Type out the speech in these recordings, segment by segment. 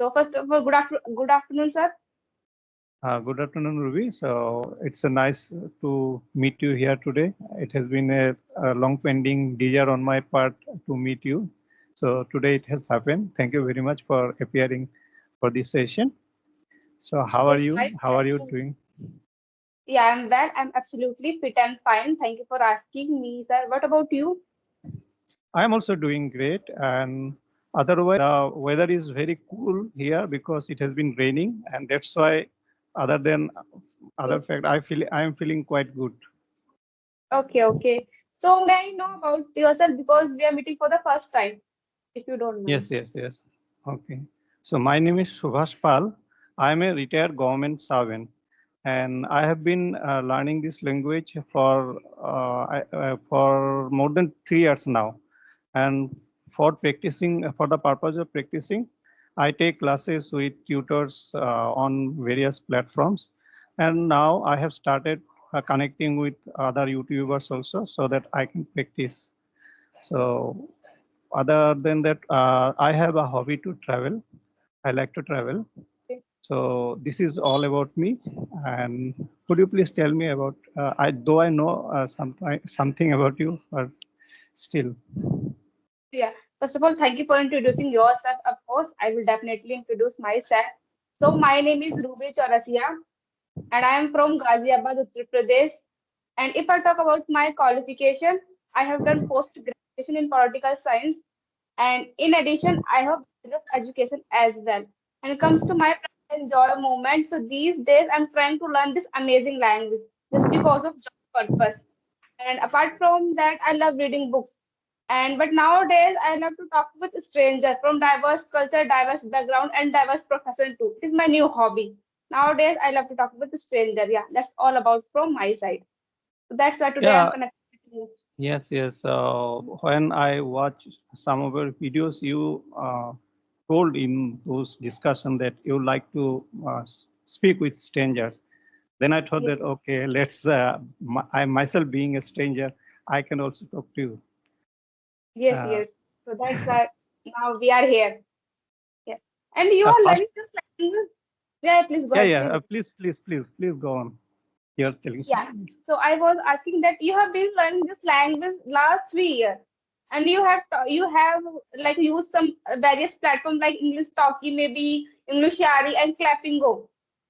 So first of all, good afternoon, sir. Good afternoon, Ruby. So it's a nice to meet you here today. It has been a long pending desire on my part to meet you. So today it has happened. Thank you very much for appearing for this session. So how are Yes, you? my How are you pleasure. doing? Yeah, I'm well. I'm absolutely fit and fine. Thank you for asking me, sir. What about you? I am also doing great. And otherwise, the weather is very cool here because it has been raining, and that's why, other than other Okay, fact, I am feeling quite good. okay. So may I know about yourself because we are meeting for the first time, if you don't mind. Yes. Okay. So my name is Subhash Pal. I am a retired government servant, and I have been learning this language for more than 3 years now. And for the purpose of practicing, I take classes with tutors on various platforms. And now I have started connecting with other YouTubers also so that I can practice. So other than that, I have a hobby to travel. I like to travel. Okay. So this is all about me. And could you please tell me about? I know something about you, but still. Yeah. First of all, thank you for introducing yourself. Of course, I will definitely introduce myself. So my name is Rubi Chaurasiya, and I am from Ghaziabad, Uttar Pradesh. And if I talk about my qualification, I have done post graduation in political science. And in addition, I have Bachelor of Education as well. And it comes to my pride and joy moment. So these days, I'm trying to learn this amazing language just because of job purpose. And apart from that, I love reading books. And but nowadays, I love to talk with strangers from diverse culture, diverse background, and diverse profession too. It is my new hobby. Nowadays, I love to talk with stranger. Yeah, that's all about from my side. So that's why today I'm Yeah. connected with you. Yes. When I watch some of your videos, you told in those discussion that you like to speak with strangers. Then I thought Yes, that okay, let's. I myself being a stranger, I can also talk to you. Uh, yes. So that's why now we are here. Yeah. And you are First, learning this language. Yeah, please go ahead, yeah. please. Please go on. You're telling Yeah. something. So I was asking that you have been learning this language last 3 years, and you have like used some various platforms like English Talkie, maybe English Yari and Clappingo,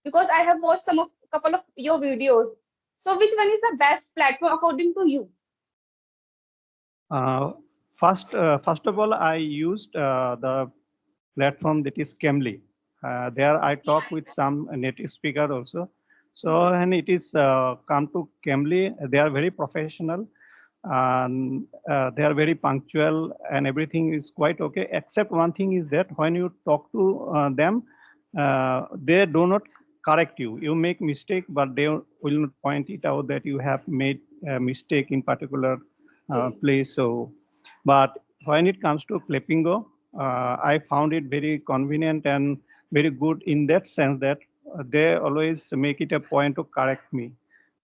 because I have watched some of couple of your videos. So which one is the best platform according to you? Uh, First of all, I used the platform that is Cambly. There I talk with some native speaker also. So when it is come to Cambly, they are very professional and they are very punctual and everything is quite okay. Except one thing is that when you talk to them, they do not correct you. You make mistake, but they will not point it out that you have made a mistake in particular Okay. place. So, but when it comes to Clippingo, I found it very convenient and very good in that sense that they always make it a point to correct me.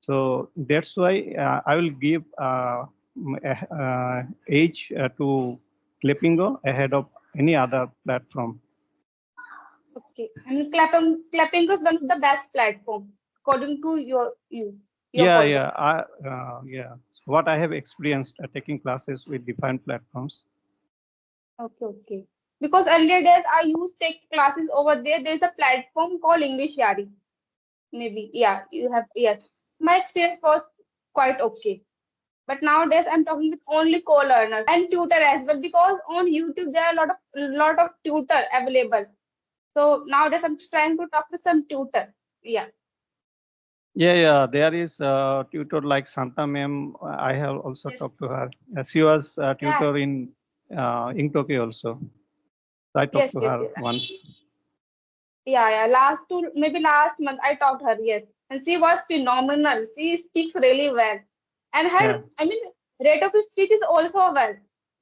So that's why I will give age to Clippingo ahead of any other platform. Okay. And Clappingo is one of the best platform according to your Yeah, point of yeah, yeah. What I have experienced taking classes with different platforms. Okay. Because earlier days I used to take classes over there. There's a platform called English Yari. Maybe. Yeah, you have yes. My experience was quite okay. But nowadays I'm talking with only co-learner and tutor as well because on YouTube there are a lot of tutor available. So nowadays I'm trying to talk to some tutor. Yeah. Yeah. There is a tutor like Santa ma'am. I have also Yes. talked to her. She was a Yeah. tutor in Tokyo also. So I talked to her Yes. once. Yeah. Maybe last month I taught her, yes. And she was phenomenal. She speaks really well. And Yeah. I mean, rate of speech is also well.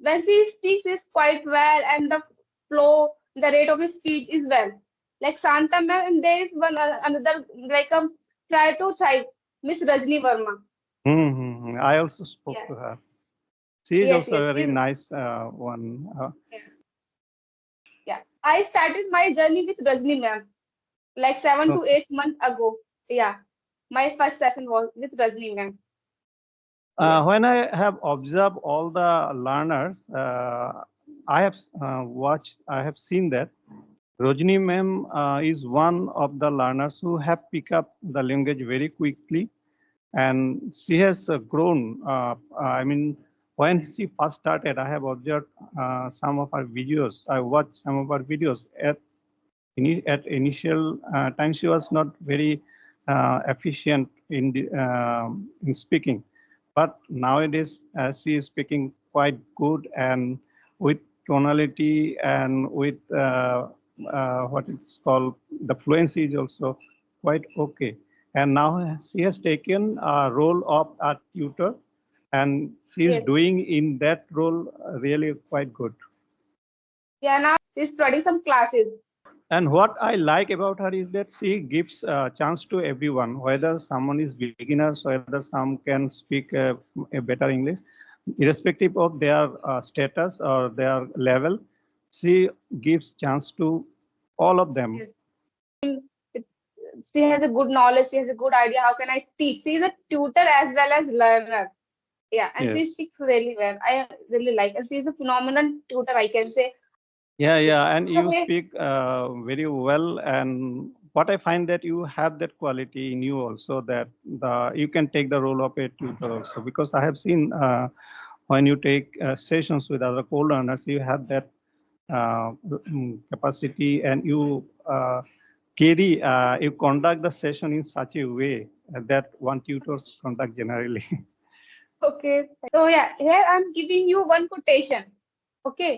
When she speaks is quite well and the the rate of speech is well. Like Santa ma'am, and there is one another like try, Miss Rajni Verma. I also spoke Yeah. to her. She is also a very Yes. nice one. Yeah. Yeah. I started my journey with Rajni ma'am, like 7 to 8 months ago. Yeah, my first session was with Rajni ma'am. Yes, When I have observed all the learners, I have watched, I have seen that Rojini ma'am is one of the learners who have picked up the language very quickly, and she has grown. I mean, when she first started, I have observed some of her videos. I watched some of her videos. At initial time, she was not very efficient in speaking, but nowadays she is speaking quite good and with tonality and with what it's called the fluency is also quite okay. And now she has taken a role of a tutor, and she is yes. doing in that role really quite good. Yeah, now she's studying some classes. And what I like about her is that she gives a chance to everyone, whether someone is beginners, whether some can speak a better English, irrespective of their status or their level. She gives chance to all of them. Yes. It- She has a good knowledge. She has a good idea. How can I teach? She is a tutor as well as learner. Yeah, and she Yes. speaks really well. I really like her. She is a phenomenal tutor, I can say. Yeah, yeah, and you Okay. speak very well. And what I find that you have that quality in you also, that you can take the role of a tutor also. Because I have seen when you take sessions with other co-learners, you have that capacity, and you conduct the session in such a way that one tutors conduct generally. Okay. So yeah, here I'm giving you one quotation. Okay.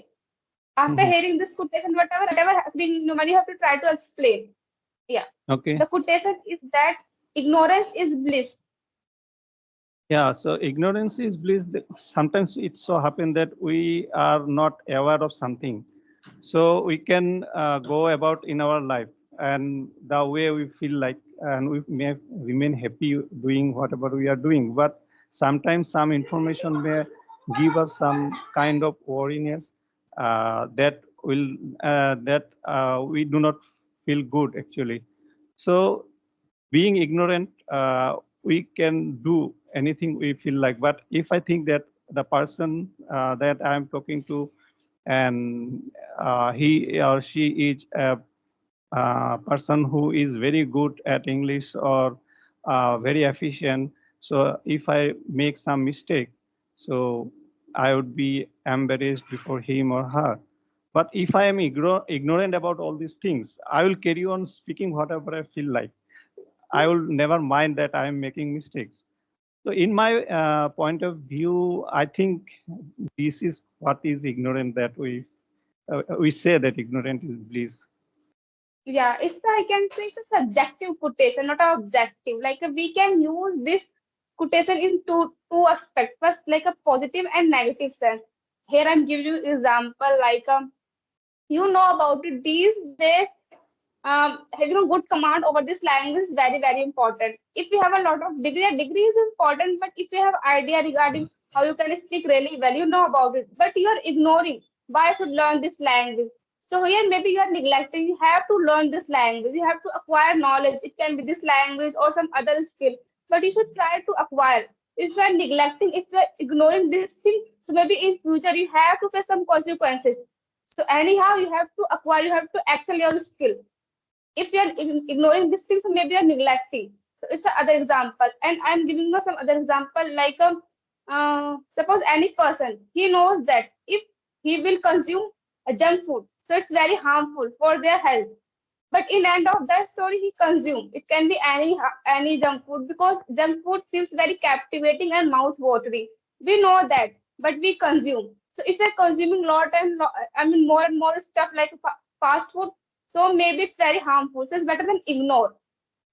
After Mhm. hearing this quotation, whatever happening, you have to try to explain. Yeah. Okay. The quotation is that ignorance is bliss. Yeah, so ignorance is bliss. Sometimes it so happen that we are not aware of something. So we can go about in our life and the way we feel like, and we may remain happy doing whatever we are doing. But sometimes some information may give us some kind of worriness that we do not feel good actually. So being ignorant, we can do anything we feel like. But if I think that the person that I'm talking to, and he or she is a person who is very good at English or very efficient, so if I make some mistake, so I would be embarrassed before him or her. But if I am ignorant about all these things, I will carry on speaking whatever I feel like. I will never mind that I am making mistakes. So, in my point of view, I think this is what is ignorant, that we say that ignorant is bliss. Yeah, I can say it's a subjective quotation, not an objective. Like we can use this quotation in two aspects. First, like a positive and negative sense. Here I'm giving you example like you know about it these days. Having a good command over this language is very important. If you have a lot of degree, a degree is important, but if you have idea regarding how you can speak really well, you know about it, but you are ignoring why I should learn this language. So here maybe you are neglecting. You have to learn this language. You have to acquire knowledge. It can be this language or some other skill, but you should try to acquire. If you are neglecting, if you are ignoring this thing, so maybe in future you have to face some consequences. So anyhow, you have to acquire. You have to excel your skill. If you're ignoring these things, maybe you're neglecting. So it's another example, and I'm giving you some other example like suppose any person he knows that if he will consume a junk food, so it's very harmful for their health. But in end of that story, he consumed. It can be any junk food because junk food seems very captivating and mouth watering. We know that, but we consume. So if you're consuming lot I mean more and more stuff like fast food, so maybe it's very harmful. So it's better than ignore.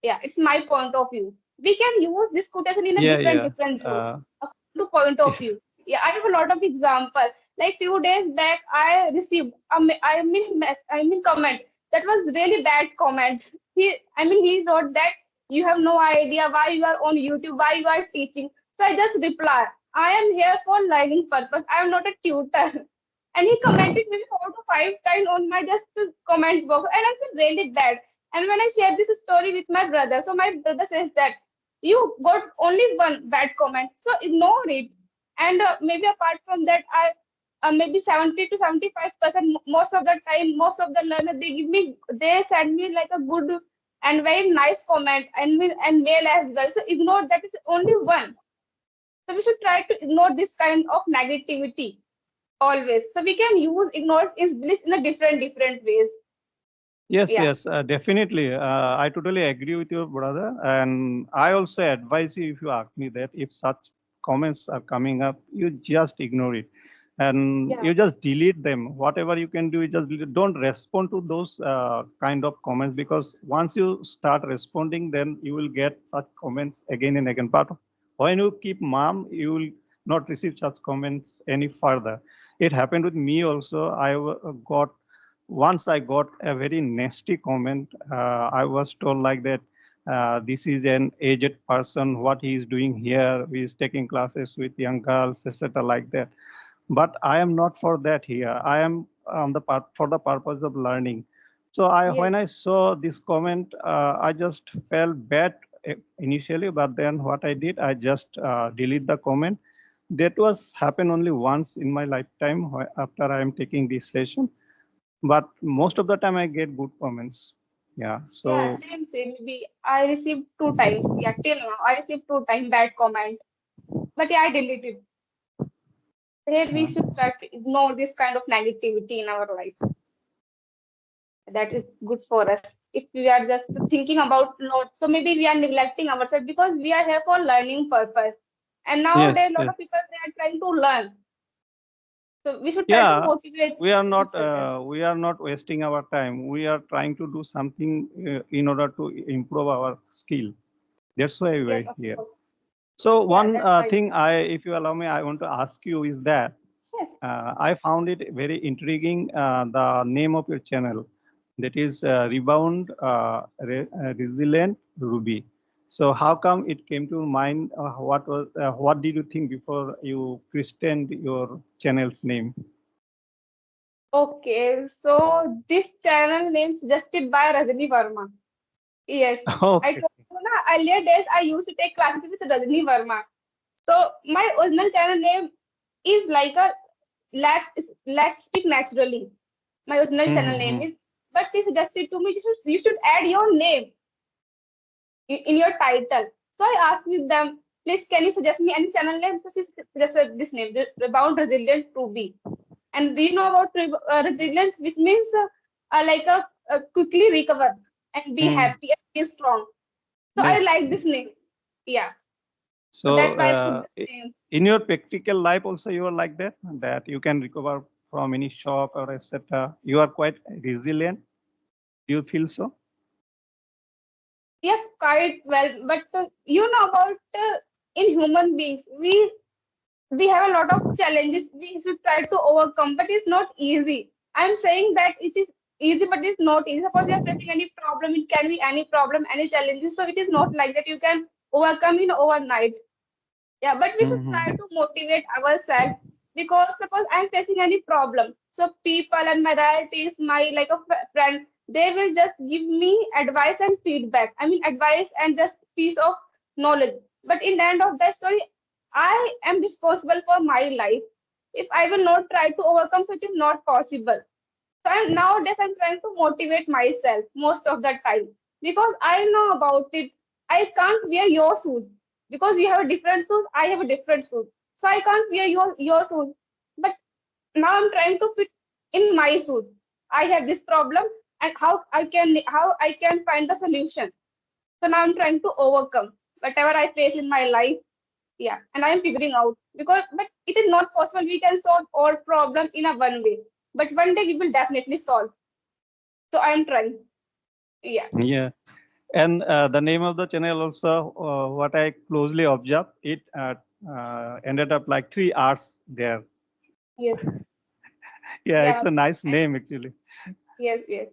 Yeah, it's my point of view. We can use this quotation in a Yeah, different yeah. different zone Uh, according to point of yes. view. Yeah, I have a lot of example. Like few days back, I received I mean comment that was really bad comment. He wrote that you have no idea why you are on YouTube, why you are teaching. So I just reply, I am here for learning purpose. I am not a tutor. And he commented maybe 4 to 5 times on my just comment box, and I feel really bad. And when I share this story with my brother, so my brother says that you got only one bad comment, so ignore it. And maybe apart from that, I maybe 70 to 75% most of the time, most of the learner they send me like a good and very nice comment, and mail as well. So ignore that is only one. So we should try to ignore this kind of negativity always. So we can use ignore in bliss in a different ways. Yes, Yeah. yes, definitely. I totally agree with your brother. And I also advise you, if you ask me, that if such comments are coming up, you just ignore it and Yeah. you just delete them. Whatever you can do, you just delete. Don't respond to those kind of comments, because once you start responding, then you will get such comments again and again. But when you keep mum, you will not receive such comments any further. It happened with me also. Got once I got a very nasty comment. I was told like that, this is an aged person, what he is doing here, he is taking classes with young girls, etc. like that. But I am not for that here. I am on the part for the purpose of learning. So Yes. when I saw this comment, I just felt bad initially, but then what I did, I just delete the comment. That was happened only once in my lifetime after I am taking this session, but most of the time I get good comments. Yeah. Yeah. So Same. Maybe I received 2 times. Yeah. Till now, I received 2 times bad comment. But yeah, I deleted. Here we uh, should try to ignore this kind of negativity in our life. That is good for us. If we are just thinking about lot, so maybe we are neglecting ourselves because we are here for learning purpose. And nowadays, yes, a lot yes. of people they are trying to learn. So we should try to Yeah, motivate each other. we are not wasting our time. We are trying to do something in order to improve our skill. That's why we Yes, are of here. course. So Yeah, one that's why. thing, if you allow me, I want to ask you is that Yes. I found it very intriguing, the name of your channel, that is Rebound Resilient Ruby. So how come it came to mind? What did you think before you christened your channel's name? Okay, so this channel name suggested by Rajani Verma. Yes, I Okay. told you na, earlier days I used to take classes with Rajani Verma. So my original channel name is like a let's speak naturally. My original channel name Mm-hmm. is, but she suggested to me you should add your name in your title. So I asked with them, please can you suggest me any channel name? So she suggested this name, Rebound Resilient Rubi. And do you know about resilience, which means like a quickly recover and be Mm. happy and be strong. So I Yes. like this name. Yeah. So So that's why I put this name. in your practical life also you are like that, that you can recover from any shock or etc. You are quite resilient. Do you feel so? Yeah, quite well. But you know about in human beings, we have a lot of challenges we should try to overcome, but it's not easy. I'm saying that it is easy, but it's not easy. Suppose you're facing any problem, it can be any problem, any challenges. So it is not like that you can overcome in overnight. Yeah, but we should try Mm-hmm. to motivate ourselves because suppose I'm facing any problem. So people and my relatives, my like a friend, they will just give me advice and feedback. I mean advice and just piece of knowledge. But in the end of that story, I am responsible for my life. If I will not try to overcome, so it is not possible. So nowadays I'm trying to motivate myself most of the time because I know about it. I can't wear your shoes because you have a different shoes. I have a different shoes, so I can't wear your shoes. But now I'm trying to fit in my shoes. I have this problem, and how I can find the solution. So now I'm trying to overcome whatever I face in my life. Yeah, and I'm figuring out because but it is not possible we can solve all problem in a one way. But one day we will definitely solve. So I'm trying. Yeah. Yeah. And the name of the channel also, what I closely observed, it ended up like 3 hours there. Yes. Yeah, it's Yeah. a nice And name actually. yes.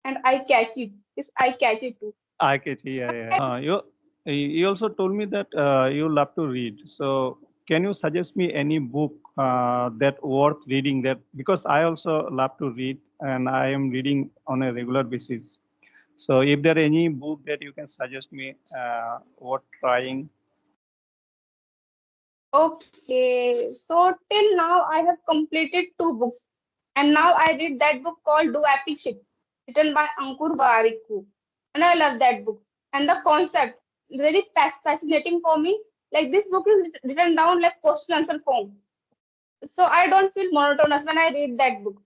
And I catch it. Yes, I catch it too. I can see, yeah, yeah. You also told me that you love to read. So can you suggest me any book that worth reading? That because I also love to read and I am reading on a regular basis. So if there any book that you can suggest me worth trying. Okay, so till now I have completed two books, and now I read that book called Do Epic Shit, written by Ankur Warikoo, and I love that book. And the concept really fascinating for me. Like this book is written down like question answer form, so I don't feel monotonous when I read that book.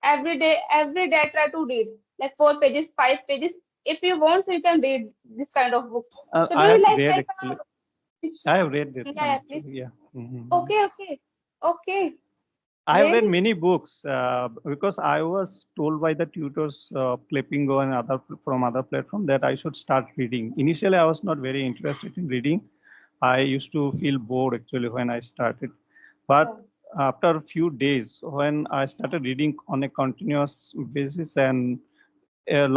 Every day I try to read like 4 pages, 5 pages. If you want, so you can read this kind of books. So do I you have read like actually. I have read that yeah, one yeah, please. actually. Yeah. Mhm. Okay, okay, okay. I have read Really? many books because I was told by the tutors, Clippingo and other from other platform that I should start reading. Initially, I was not very interested in reading. I used to feel bored actually when I started. But Yeah. after a few days, when I started reading on a continuous basis, and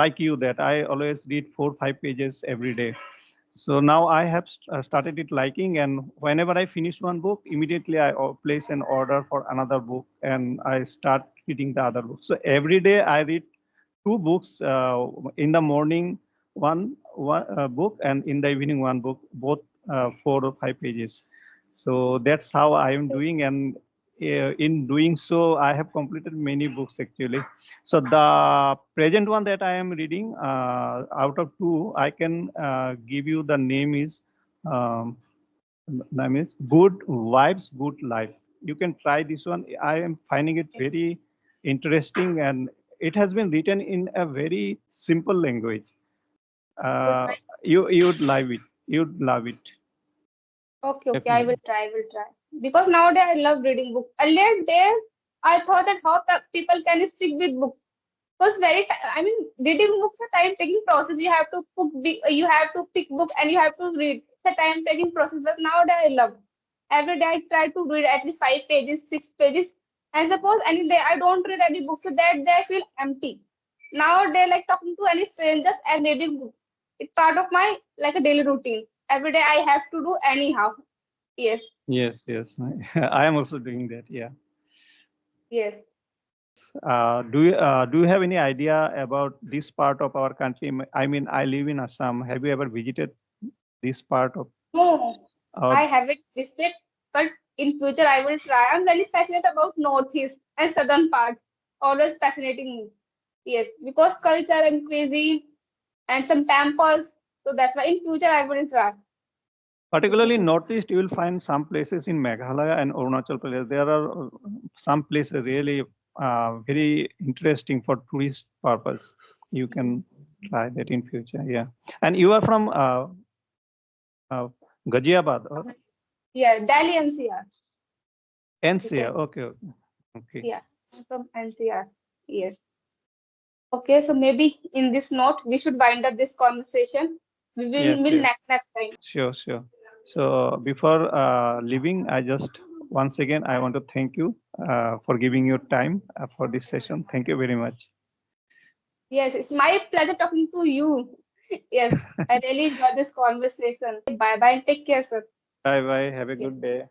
like you, that I always read 4 5 pages every day. So now I have started it liking, and whenever I finish one book, immediately I place an order for another book, and I start reading the other book. So every day I read two books. In the morning, one book, and in the evening one book, both 4 or 5 pages. So that's how I am doing, and in doing so, I have completed many books actually. So the present one that I am reading, out of two, I can give you the name is Good Vibes, Good Life. You can try this one. I am finding it very interesting, and it has been written in a very simple language. Good. Uh, you would love it. You'd love it Okay, okay. definitely. I will try. Because nowadays I love reading books. Earlier days, I thought that how people can stick with books. Because I mean, reading books a time-taking process. You have to pick book and you have to read. It's a time-taking process. But nowadays I love. Every day I try to read at least 5 pages, 6 pages. And suppose any day I don't read any books, so that day I feel empty. Nowadays, like talking to any strangers and reading book. It's part of my like a daily routine. Every day I have to do anyhow. Yes, Yes, yes. I am also doing that. Yeah. yes. Do you have any idea about this part of our country? I mean, I live in Assam. Have you ever visited this part of No, our? I haven't visited, but in future I will try. I'm very passionate about Northeast and Southern part. Always fascinating me. Yes, because culture and cuisine and some temples. So that's why in future I will try. Particularly in Northeast, you will find some places in Meghalaya and Arunachal Pradesh. There are some places really very interesting for tourist purpose. You can try that in future. Yeah. And you are from uh, Ghaziabad or Yeah, Delhi NCR. You NCR? can. Okay. Okay. Okay. Yeah, I'm from NCR. Yes. Okay, so maybe in this note we should wind up this conversation. We will Yes. will Yes. next time. Sure. Sure. So before leaving, I just once again I want to thank you for giving your time for this session. Thank you very much. Yes, it's my pleasure talking to you. Yes, I really enjoyed this conversation. Bye bye and take care, sir. Bye bye. Have a Yes. good day.